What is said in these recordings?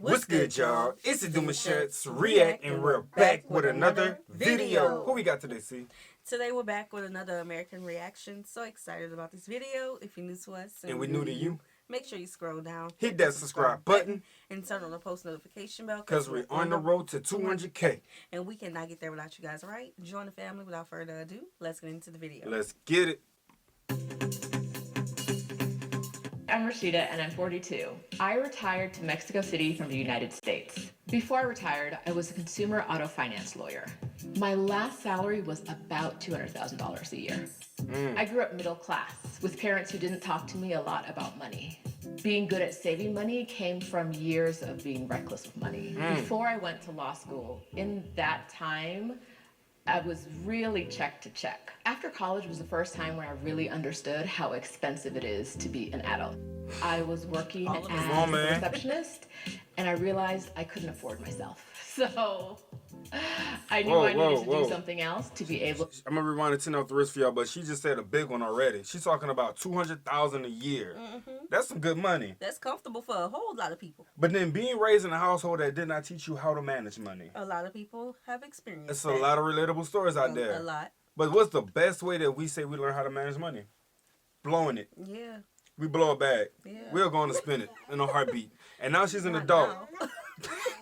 What's good, y'all? It's the Demouchets REACT, and we're back with another video. Who we got today, C? Today we're back with another American reaction. So excited about this video. If you're new to us And we're new to you, make sure you scroll down, hit that subscribe button, and turn on the post notification bell because we're on the road to 200K. And we cannot get there without you guys, all right? Join the family. Without further ado, let's get into the video. Let's get it. I'm Rashida and I'm 42. I retired to Mexico City from the United States. Before I retired, I was a consumer auto finance lawyer. My last salary was about $200,000 a year. I grew up middle class with parents who didn't talk to me a lot about money. Being good at saving money came from years of being reckless with money. Before I went to law school, in that time, I was really check to check. After college was the first time where I really understood how expensive it is to be an adult. I was working as a receptionist and I realized I couldn't afford myself. So I knew I needed to do something else to be able. I'm gonna rewind it 10 off the wrist for y'all, but she just said a big one already. She's talking about $200,000 a year. That's some good money. That's comfortable for a whole lot of people. But then being raised in a household that did not teach you how to manage money. A lot of people have experienced It's that. a lot of relatable stories out there. A lot. But what's the best way that we say we learn how to manage money? Blowing it. Yeah. We blow it back. Yeah. We're going to spin it in a heartbeat. And now she's an adult.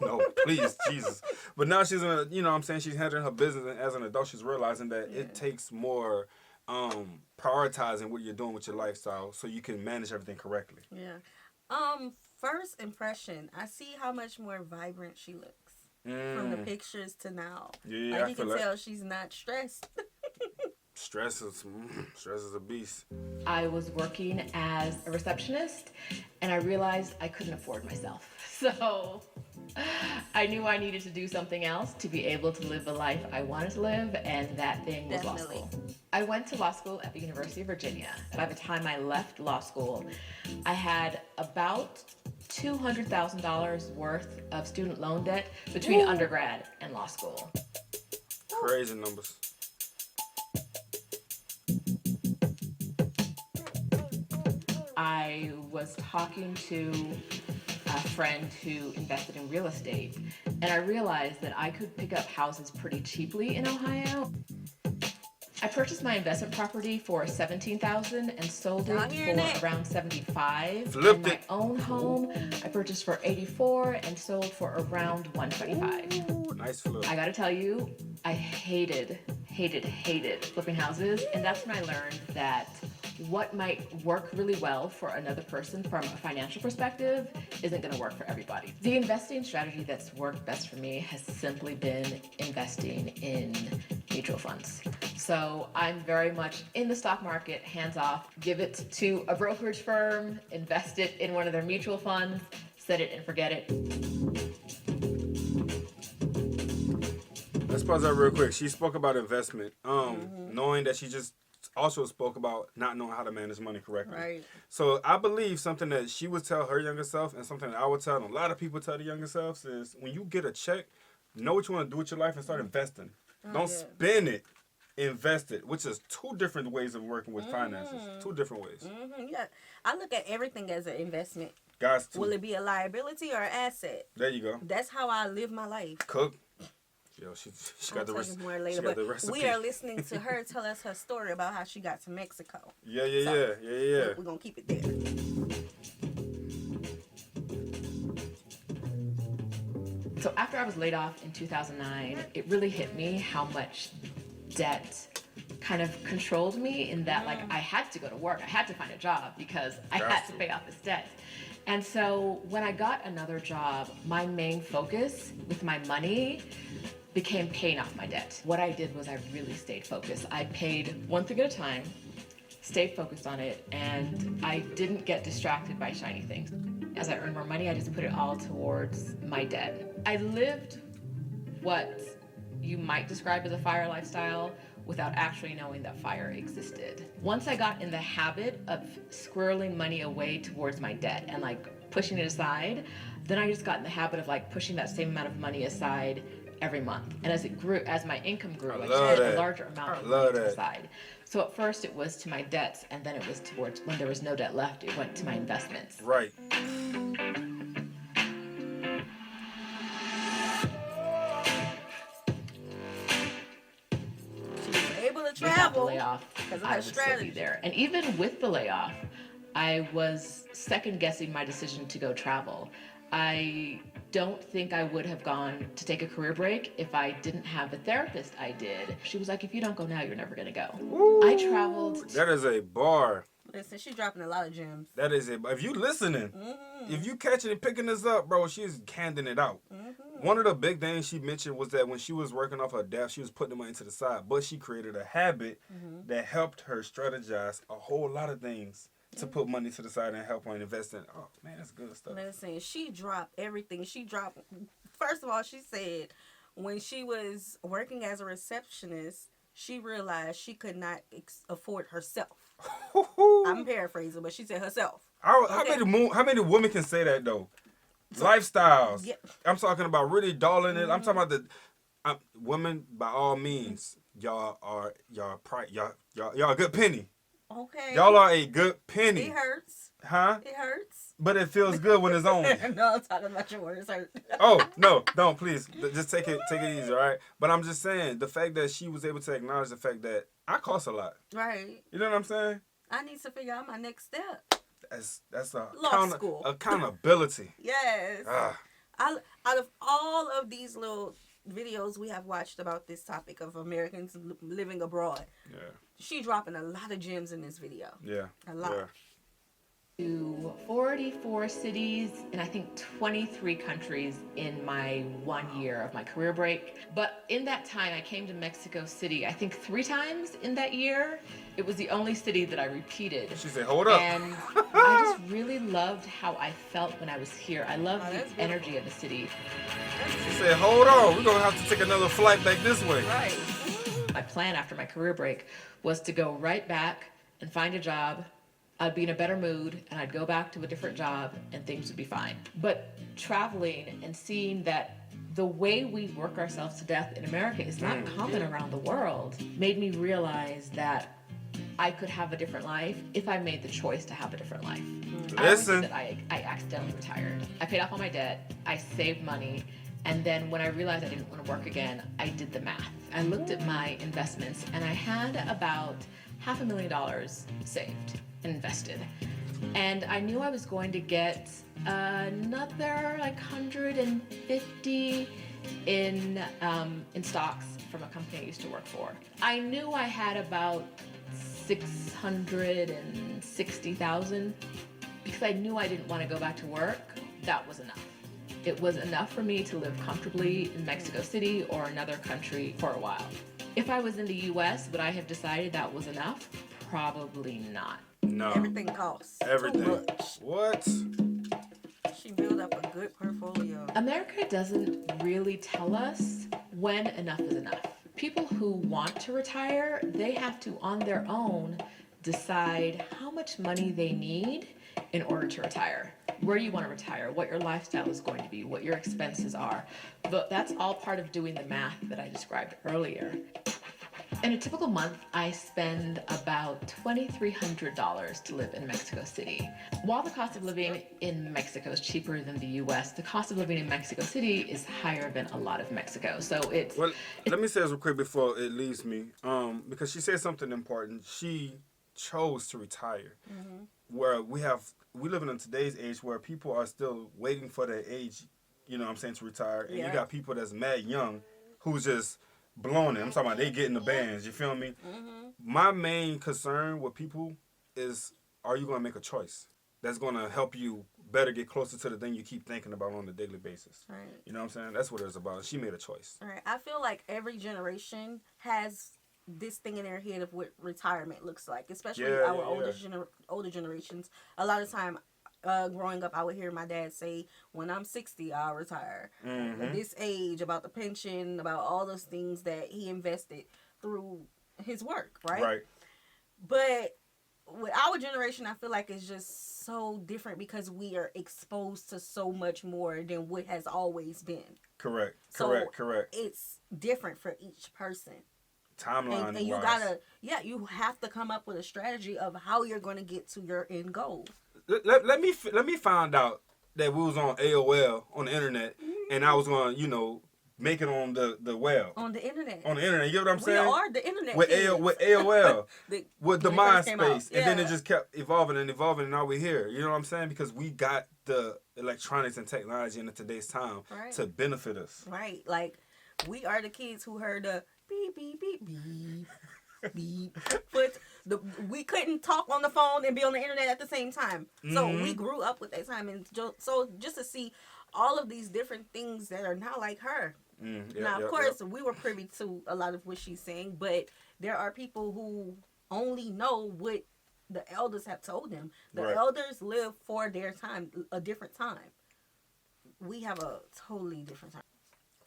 No, please, Jesus. But now she's in a, you know what I'm saying, she's handling her business, and as an adult, she's realizing that it takes more prioritizing what you're doing with your lifestyle so you can manage everything correctly. Yeah. First impression, I see how much more vibrant she looks from the pictures to now. Yeah, like you can tell she's not stressed. Stress is a beast. I was working as a receptionist and I realized I couldn't afford myself. So I knew I needed to do something else to be able to live the life I wanted to live, and that thing was law school. I went to law school at the University of Virginia. By the time I left law school, I had about $200,000 worth of student loan debt between undergrad and law school. Crazy numbers. I was talking to a friend who invested in real estate, and I realized that I could pick up houses pretty cheaply in Ohio. I purchased my investment property for $17,000 and sold it for around $75,000. Flipped it. My own home I purchased for $84,000 and sold for around $125,000. Nice flip. I gotta tell you, I hated flipping houses, and that's when I learned that what might work really well for another person from a financial perspective isn't going to work for everybody. The investing strategy that's worked best for me has simply been investing in mutual funds. So I'm very much in the stock market, hands off, give it to a brokerage firm, invest it in one of their mutual funds, set it and forget it. Let's pause that real quick. She spoke about investment, knowing that she just also spoke about not knowing how to manage money correctly. Right. So I believe something that she would tell her younger self, and something that I would tell, and a lot of people tell the younger selves, is when you get a check, know what you want to do with your life and start investing. Don't spend it, invest it, which is two different ways of working with finances. Two different ways. Yeah. I look at everything as an investment. Guys, too. Will it be a liability or an asset? There you go. That's how I live my life. Cook. Yo, she got the recipe. More later, but we are listening to her tell us her story about how she got to Mexico. Yeah. We're going to keep it there. So after I was laid off in 2009, it really hit me how much debt kind of controlled me, in that like I had to go to work. I had to find a job because I had to pay off this debt. And so when I got another job, my main focus with my money became paying off my debt. What I did was I really stayed focused. I paid one thing at a time, stayed focused on it, and I didn't get distracted by shiny things. As I earned more money, I just put it all towards my debt. I lived what you might describe as a FIRE lifestyle without actually knowing that FIRE existed. Once I got in the habit of squirreling money away towards my debt and like pushing it aside, then I just got in the habit of like pushing that same amount of money aside every month. And as it grew, as my income grew, I just had a larger amount of money to the side. So at first it was to my debts, and then it was towards, when there was no debt left, it went to my investments. Right. without the travel layoff, because of I her would still strategy. be there. And even with the layoff, I was second guessing my decision to go travel. I don't think I would have gone to take a career break if I didn't have the therapist I did. She was like, if you don't go now, you're never gonna go. Ooh, I traveled. That is a bar. Listen, she's dropping a lot of gems. That is a. If you listening, if you catching and picking this up, bro, she's handing it out. One of the big things she mentioned was that when she was working off her debt, she was putting the money to the side, but she created a habit that helped her strategize a whole lot of things to put money to the side and help her invest in. Oh man, that's good stuff. Listen, she dropped everything. First of all, she said when she was working as a receptionist, she realized she could not afford herself. I'm paraphrasing, but she said herself. How many women can say that though? Lifestyles. Yeah. I'm talking about really dolling it. I'm talking about women. By all means, y'all a good penny. Okay. Y'all are a good penny. It hurts. Huh? It hurts. But it feels good when it's on. No, I'm talking about your words hurt. Oh no, don't please. Just take it easy, all right? But I'm just saying the fact that she was able to acknowledge the fact that I cost a lot. Right. You know what I'm saying? I need to figure out my next step. That's a Law school. accountability. Yes. Ah. Out of all of these little videos we have watched about this topic of Americans living abroad, Yeah. she dropping a lot of gems in this video. Yeah. A lot. Yeah. To 44 cities and I think 23 countries in my 1 year of my career break. But in that time, I came to Mexico City, I think 3 times in that year. It was the only city that I repeated. She said, "Hold up." And I just really loved how I felt when I was here. I loved that's the beautiful. energy of the city. She said, "Hold on. We're going to have to take another flight back this way." Right. My plan after my career break was to go right back and find a job. I'd be in a better mood and I'd go back to a different job and things would be fine. But traveling and seeing that the way we work ourselves to death in America is not common around the world made me realize that I could have a different life if I made the choice to have a different life. Listen. I accidentally retired. I paid off all my debt. I saved money. And then when I realized I didn't want to work again, I did the math. I looked at my investments and I had about $500,000 saved and invested. And I knew I was going to get another like 150 in stocks from a company I used to work for. I knew I had about 660,000 because I knew I didn't want to go back to work. That was enough. It was enough for me to live comfortably in Mexico City or another country for a while. If I was in the US, would I have decided that was enough? Probably not. No. Everything costs Everything. too much. What? She built up a good portfolio. America doesn't really tell us when enough is enough. People who want to retire, they have to, on their own, decide how much money they need in order to retire. Where you want to retire, what your lifestyle is going to be, what your expenses are. But that's all part of doing the math that I described earlier. In a typical month, I spend about $2,300 to live in Mexico City. While the cost of living in Mexico is cheaper than the US, the cost of living in Mexico City is higher than a lot of Mexico. So Well, let me say this real quick before it leaves me. Because she said something important. She chose to retire. Where we live in today's age where people are still waiting for their age, you know what I'm saying, to retire. And you got people that's mad young who's just blowing it. I'm talking about they getting the bands, you feel me? My main concern with people is, are you going to make a choice that's going to help you better get closer to the thing you keep thinking about on a daily basis? Right. You know what I'm saying? That's what it's about. She made a choice. All right. I feel like every generation has this thing in their head of what retirement looks like, especially our older generations. A lot of time, growing up, I would hear my dad say, when I'm 60, I'll retire. At this age, about the pension, about all those things that he invested through his work, right? Right. But with our generation, I feel like it's just so different because we are exposed to so much more than what has always been. Correct. So Correct. It's different for each person. Timeline and you you have to come up with a strategy of how you're going to get to your end goal. Let me find out that we was on AOL on the internet and I was going to, make it on the web. On the internet. On the internet. You get what I'm We saying? are the internet With kids. with AOL. With the when it first came out. MySpace. And then it just kept evolving, and now we're here. You know what I'm saying? Because we got the electronics and technology in today's time to benefit us. Right. Like, we are the kids who heard the beep, beep, beep, beep, beep. But we couldn't talk on the phone and be on the internet at the same time. So we grew up with that time. And so just to see all of these different things that are now like her. Now, of course, we were privy to a lot of what she's saying, but there are people who only know what the elders have told them. The elders live for their time, a different time. We have a totally different time.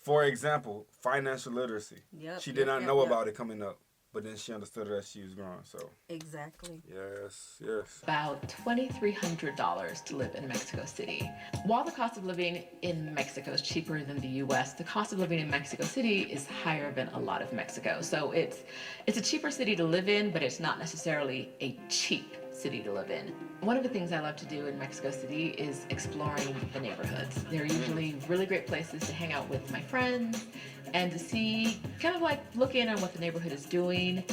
For example, financial literacy. She did not know about it coming up, but then she understood it as she was growing. So exactly. Yes. About $2,300 to live in Mexico City. While the cost of living in Mexico is cheaper than the U.S., the cost of living in Mexico City is higher than a lot of Mexico. So it's a cheaper city to live in, but it's not necessarily a cheap city to live in. One of the things I love to do in Mexico City is exploring the neighborhoods. They're usually really great places to hang out with my friends and to see, kind of like look in on what the neighborhood is doing.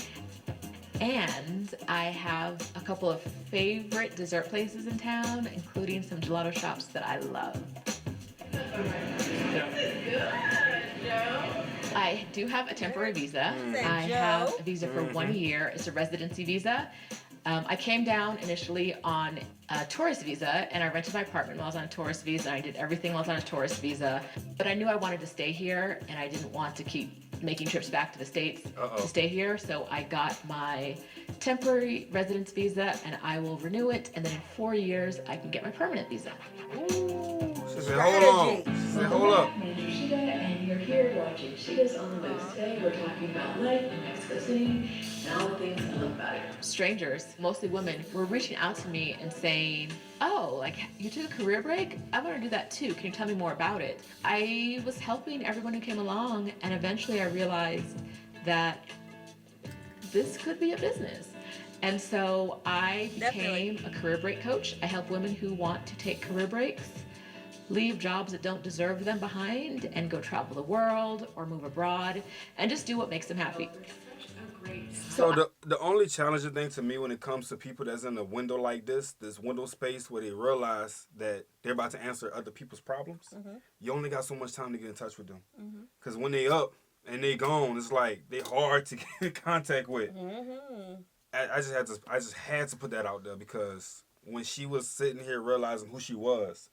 And I have a couple of favorite dessert places in town, including some gelato shops that I love. I do have a temporary visa. I have a visa for 1 year. It's a residency visa. I came down initially on a tourist visa, and I rented my apartment while I was on a tourist visa. I did everything while I was on a tourist visa, but I knew I wanted to stay here, and I didn't want to keep making trips back to the States to stay here, so I got my temporary residence visa, and I will renew it, and then in 4 years, I can get my permanent visa. Ooh, she said, hold on. She said, hold up. And you're here watching Cheetahs on the Loose. Today we're talking about life in Mexico City and all the things I love about it. Strangers, mostly women, were reaching out to me and saying, oh, like, you took a career break? I want to do that too. Can you tell me more about it? I was helping everyone who came along, and eventually I realized that this could be a business. And so I became a career break coach. I help women who want to take career breaks, leave jobs that don't deserve them behind, and go travel the world or move abroad and just do what makes them happy. So the only challenging thing to me when it comes to people that's in a window like this window space where they realize that they're about to answer other people's problems, you only got so much time to get in touch with them. Because when they up and they gone, it's like they hard to get in contact with. I just had to put that out there, because when she was sitting here realizing who she was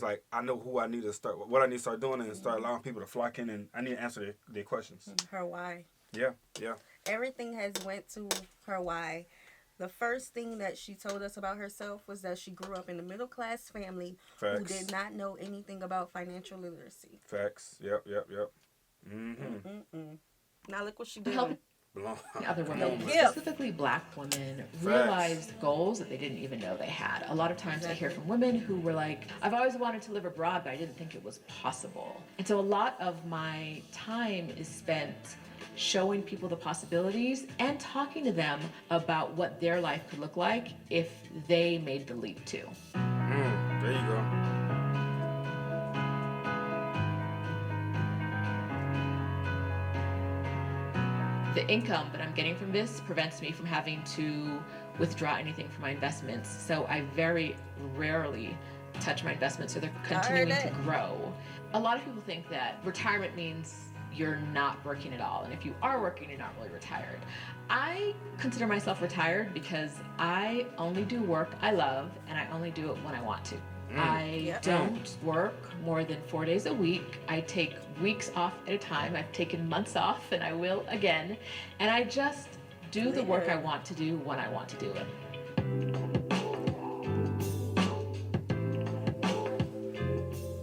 like, I know who I need to start, what I need to start doing, and start allowing people to flock in, and I need to answer their questions. Her why. Yeah. Everything has went to her why. The first thing that she told us about herself was that she grew up in a middle-class family who did not know anything about financial literacy. Facts. Yep. Now look what she did. Other women, specifically Black women, realized goals that they didn't even know they had. A lot of times I hear from women who were like, I've always wanted to live abroad, but I didn't think it was possible. And so a lot of my time is spent showing people the possibilities and talking to them about what their life could look like if they made the leap too. There you go. The income that I'm getting from this prevents me from having to withdraw anything from my investments. So I very rarely touch my investments, so they're continuing to grow. A lot of people think that retirement means you're not working at all. And if you are working, you're not really retired. I consider myself retired because I only do work I love, and I only do it when I want to. I don't work more than 4 days a week. I take weeks off at a time. I've taken months off, and I will again. And I just do the work I want to do when I want to do it.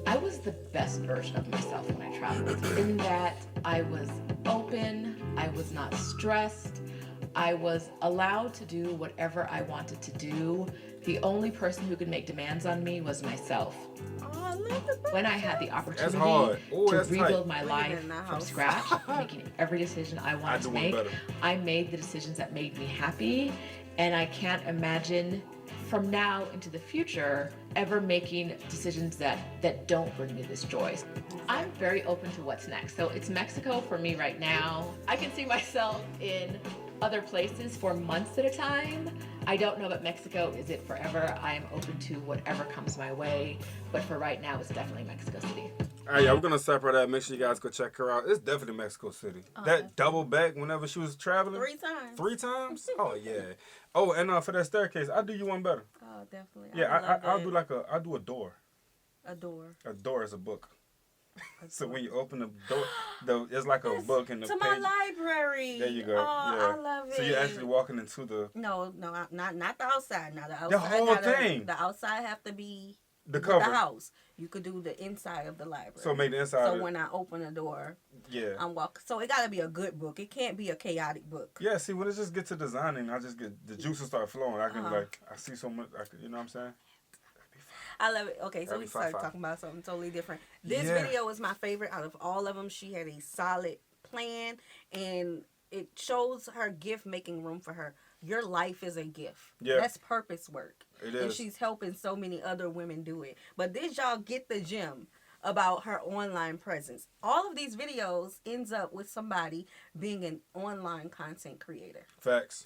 I was the best version of myself when I traveled, in that I was open, I was not stressed, I was allowed to do whatever I wanted to do. The only person who could make demands on me was myself. When I had the opportunity to rebuild my life from scratch, making every decision I wanted to make, I made the decisions that made me happy, and I can't imagine from now into the future, ever making decisions that don't bring me this joy. I'm very open to what's next. So it's Mexico for me right now. I can see myself in other places for months at a time. I don't know that Mexico is it forever. I am open to whatever comes my way, but for right now, it's definitely Mexico City. All right, yeah, we're gonna separate that. Make sure you guys go check her out. It's definitely Mexico City. That double back whenever she was traveling. 3 times. 3 times? Oh yeah. Oh, and for that staircase, I'll do you one better. Oh, definitely. Yeah, I'll do I'll do a door. A door. A door is a book. So when you open the door, it's like a book in the to page. my library. There you go. Oh, yeah. I love it. So you're actually walking into the No, not the outside. Now the outside. The whole thing. The outside have to be the with cover. the house. You could do the inside of the library. So make the inside. So when I open the door, I'm walking. So it gotta be a good book. It can't be a chaotic book. Yeah. See, when it just gets to designing, I just get the juices start flowing. I can I see so much. You know what I'm saying? I love it. Okay, so we started talking about something totally different. This video is my favorite out of all of them. She had a solid plan, and it shows her gift making room for her. Your life is a gift. Yeah. That's purpose work. It is. And she's helping so many other women do it. But did y'all get the gem about her online presence? All of these videos ends up with somebody being an online content creator. Facts.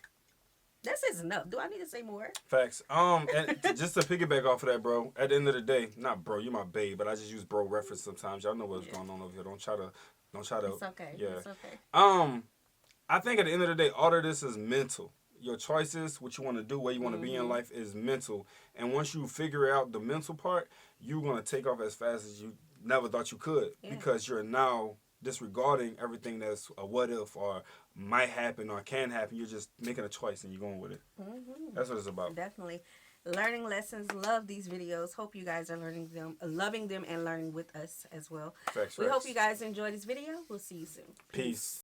That says enough. Do I need to say more? Facts. And just to piggyback off of that, bro. At the end of the day, not bro, you my babe, but I just use bro reference sometimes. Y'all know what's going on over here. Don't try to. It's okay. Yeah. It's okay. I think at the end of the day, all of this is mental. Your choices, what you want to do, where you want to be in life is mental. And once you figure out the mental part, you're gonna take off as fast as you never thought you could because you're now disregarding everything that's a what if or might happen or can happen. You're just making a choice and you're going with it. That's what it's about. Definitely. Learning lessons. Love these videos. Hope you guys are learning them, loving them, and learning with us as well. Facts. We hope you guys enjoy this video. We'll see you soon. Peace.